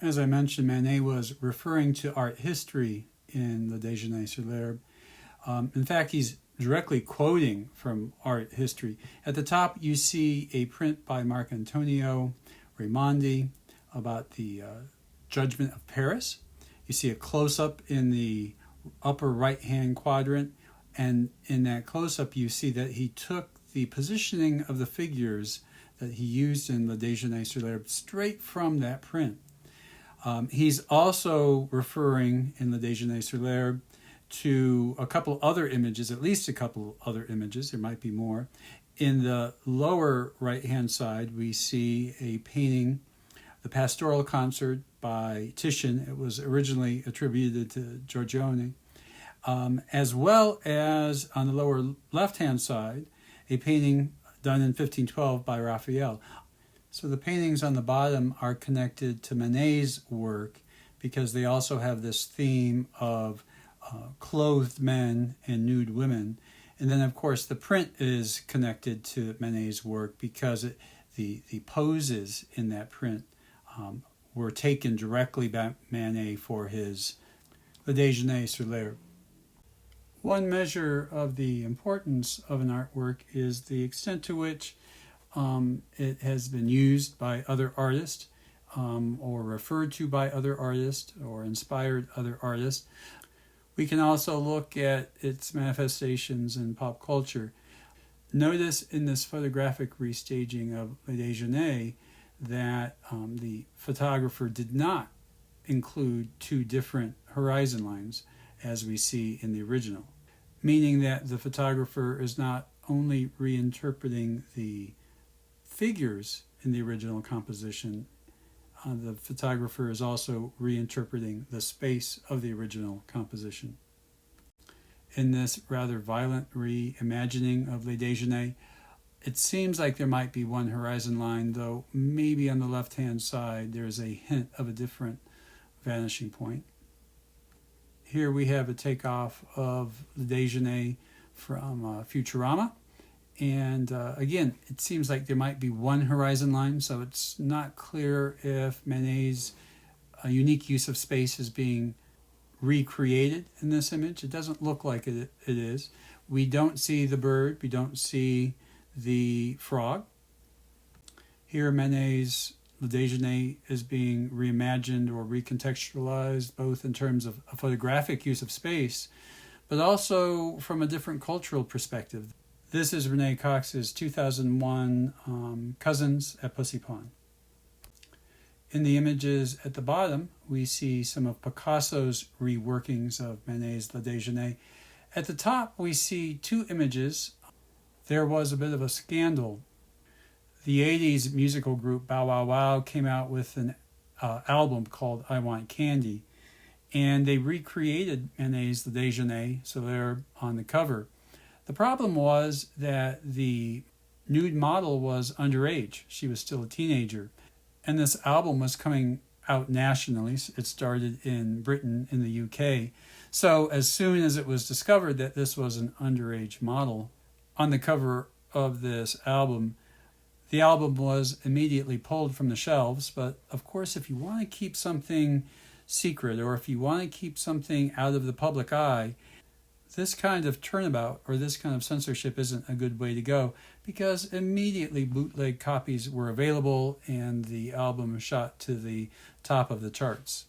As I mentioned, Manet was referring to art history in Le Déjeuner sur l'herbe. In fact, he's directly quoting from art history. At the top, you see a print by Marc-Antonio Raymond about the Judgment of Paris. You see a close-up in the upper right-hand quadrant, and in that close-up, you see that he took the positioning of the figures that he used in Le Déjeuner sur l'herbe straight from that print. He's also referring in Le Déjeuner sur l'herbe to a couple other images, at least a couple other images, there might be more. In the lower right-hand side, we see a painting, The Pastoral Concert by Titian. It was originally attributed to Giorgione. As well as on the lower left-hand side, a painting done in 1512 by Raphael. So the paintings on the bottom are connected to Manet's work because they also have this theme of clothed men and nude women. And then, of course, the print is connected to Manet's work because the poses in that print were taken directly by Manet for his Le Déjeuner sur l'herbe. One measure of the importance of an artwork is the extent to which it has been used by other artists or referred to by other artists or inspired other artists. We can also look at its manifestations in pop culture. Notice in this photographic restaging of Le Déjeuner that the photographer did not include two different horizon lines as we see in the original, meaning that the photographer is not only reinterpreting the figures in the original composition, the photographer is also reinterpreting the space of the original composition. In this rather violent reimagining of Le Déjeuner, it seems like there might be one horizon line, though maybe on the left-hand side there's a hint of a different vanishing point. Here we have a takeoff of Le Déjeuner from Futurama. And again, it seems like there might be one horizon line, so it's not clear if Manet's unique use of space is being recreated in this image. It doesn't look like it is. We don't see the bird. We don't see the frog. Here, Manet's Le Déjeuner is being reimagined or recontextualized, both in terms of a photographic use of space, but also from a different cultural perspective. This is Renee Cox's 2001 Cousins at Pussy Pond. In the images at the bottom, we see some of Picasso's reworkings of Manet's Le Déjeuner. At the top, we see two images. There was a bit of a scandal. The 80s musical group Bow Wow Wow came out with an album called I Want Candy, and they recreated Manet's Le Déjeuner, so they're on the cover. The problem was that the nude model was underage. She was still a teenager. And this album was coming out nationally. It started in Britain, in the UK. So as soon as it was discovered that this was an underage model on the cover of this album, the album was immediately pulled from the shelves. But of course, if you want to keep something secret or if you want to keep something out of the public eye, this kind of turnabout or this kind of censorship isn't a good way to go, because immediately bootleg copies were available and the album shot to the top of the charts.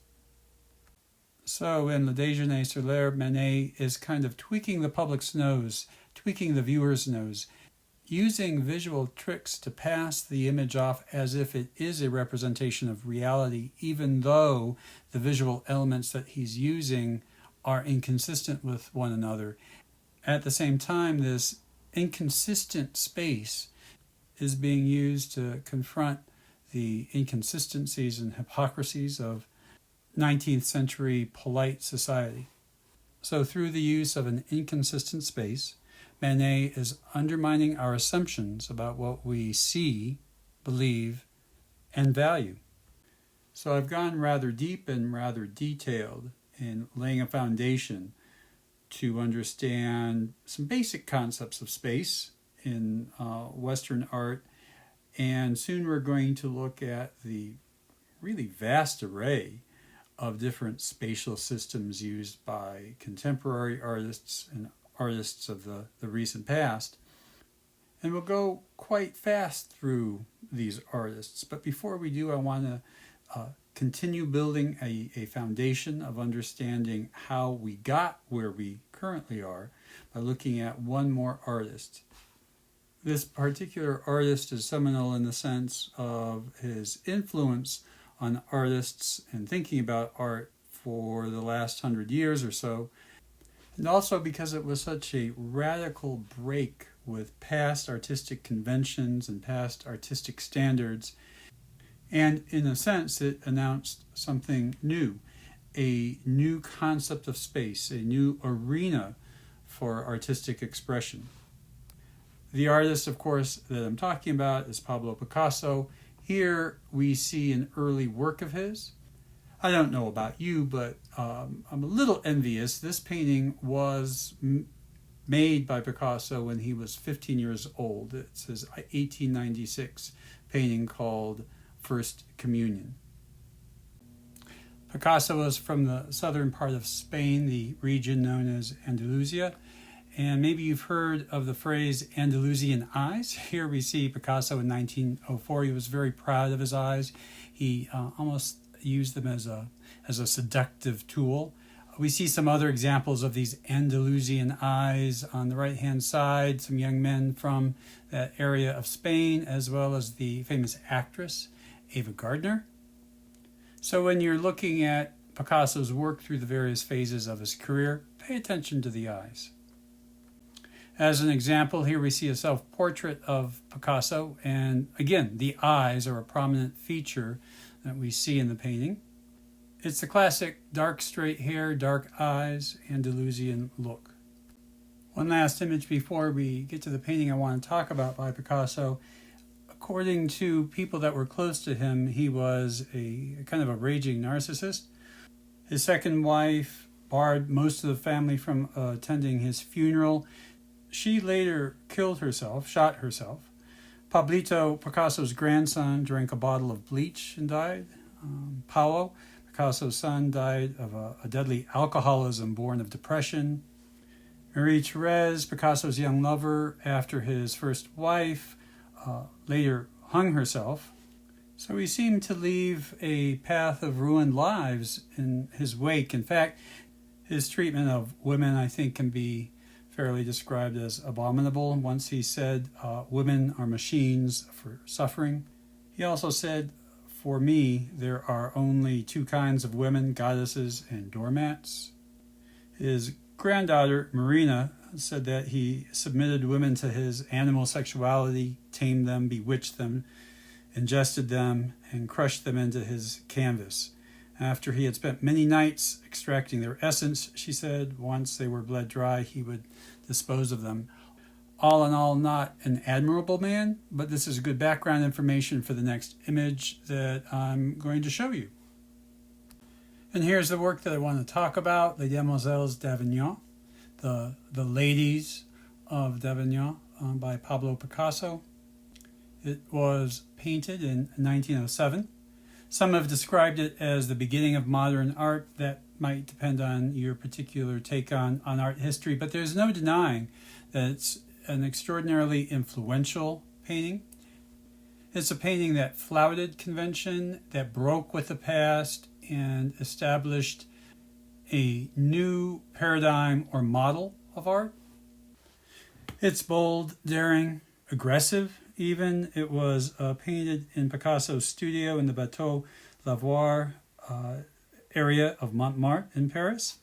So in Le Déjeuner sur l'herbe, Manet is kind of tweaking the public's nose, tweaking the viewer's nose, using visual tricks to pass the image off as if it is a representation of reality, even though the visual elements that he's using are inconsistent with one another. At the same time, this inconsistent space is being used to confront the inconsistencies and hypocrisies of 19th century polite society. So through the use of an inconsistent space, Manet is undermining our assumptions about what we see, believe, and value. So I've gone rather deep and rather detailed in laying a foundation to understand some basic concepts of space in Western art, and soon we're going to look at the really vast array of different spatial systems used by contemporary artists and artists of the recent past. And we'll go quite fast through these artists. But before we do, I want to continue building a foundation of understanding how we got where we currently are by looking at one more artist. This particular artist is seminal in the sense of his influence on artists and thinking about art for the last 100 years or so, and also because it was such a radical break with past artistic conventions and past artistic standards. And in a sense, it announced something new, a new concept of space, a new arena for artistic expression. The artist, of course, that I'm talking about is Pablo Picasso. Here we see an early work of his. I don't know about you, but I'm a little envious. This painting was made by Picasso when he was 15 years old. It's his 1896 painting called First Communion. Picasso was from the southern part of Spain, the region known as Andalusia. And maybe you've heard of the phrase Andalusian eyes. Here we see Picasso in 1904. He was very proud of his eyes. He almost used them as a seductive tool. We see some other examples of these Andalusian eyes on the right-hand side, some young men from that area of Spain, as well as the famous actress, Ava Gardner. So when you're looking at Picasso's work through the various phases of his career, pay attention to the eyes. As an example, here we see a self-portrait of Picasso, and again, the eyes are a prominent feature that we see in the painting. It's the classic dark straight hair, dark eyes, Andalusian look. One last image before we get to the painting I want to talk about by Picasso. According to people that were close to him, he was a kind of a raging narcissist. His second wife barred most of the family from attending his funeral. She later killed herself, shot herself. Pablito, Picasso's grandson, drank a bottle of bleach and died. Paulo, Picasso's son, died of a deadly alcoholism born of depression. Marie-Thérèse, Picasso's young lover, after his first wife, later hung herself. So he seemed to leave a path of ruined lives in his wake. In fact, his treatment of women, I think, can be fairly described as abominable. Once he said, women are machines for suffering. He also said, for me, there are only two kinds of women, goddesses and doormats. His granddaughter, Marina, said that he submitted women to his animal sexuality, tamed them, bewitched them, ingested them, and crushed them into his canvas. After he had spent many nights extracting their essence, she said, once they were bled dry, he would dispose of them. All in all, not an admirable man, but this is good background information for the next image that I'm going to show you. And here's the work that I want to talk about, Les Demoiselles d'Avignon, the Ladies of d'Avignon by Pablo Picasso. It was painted in 1907. Some have described it as the beginning of modern art. That might depend on your particular take on art history, but there's no denying that it's an extraordinarily influential painting. It's a painting that flouted convention, that broke with the past, and established a new paradigm or model of art. It's bold, daring, aggressive even. It was painted in Picasso's studio in the Bateau Lavoir area of Montmartre in Paris.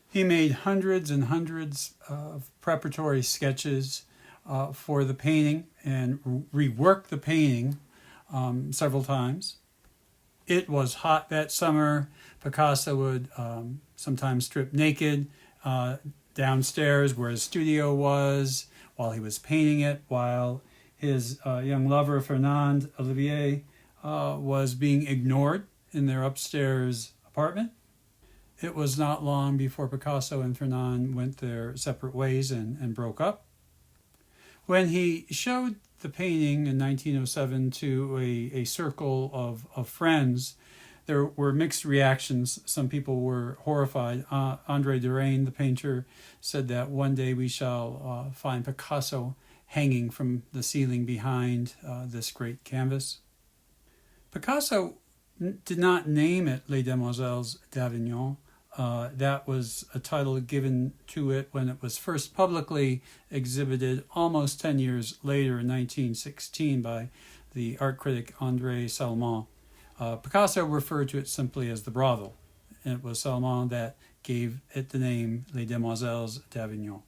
He made hundreds and hundreds of preparatory sketches for the painting and reworked the painting several times. It was hot that summer. Picasso would sometimes strip naked downstairs where his studio was while he was painting it, while his young lover, Fernand Olivier, was being ignored in their upstairs apartment. It was not long before Picasso and Fernand went their separate ways and broke up. When he showed the painting in 1907 to a circle of friends, there were mixed reactions. Some people were horrified. André Derain, the painter, said that one day we shall find Picasso hanging from the ceiling behind this great canvas. Picasso did not name it Les Demoiselles d'Avignon. That was a title given to it when it was first publicly exhibited almost 10 years later in 1916 by the art critic André Salomon. Picasso referred to it simply as the brothel, and it was Salomon that gave it the name Les Demoiselles d'Avignon.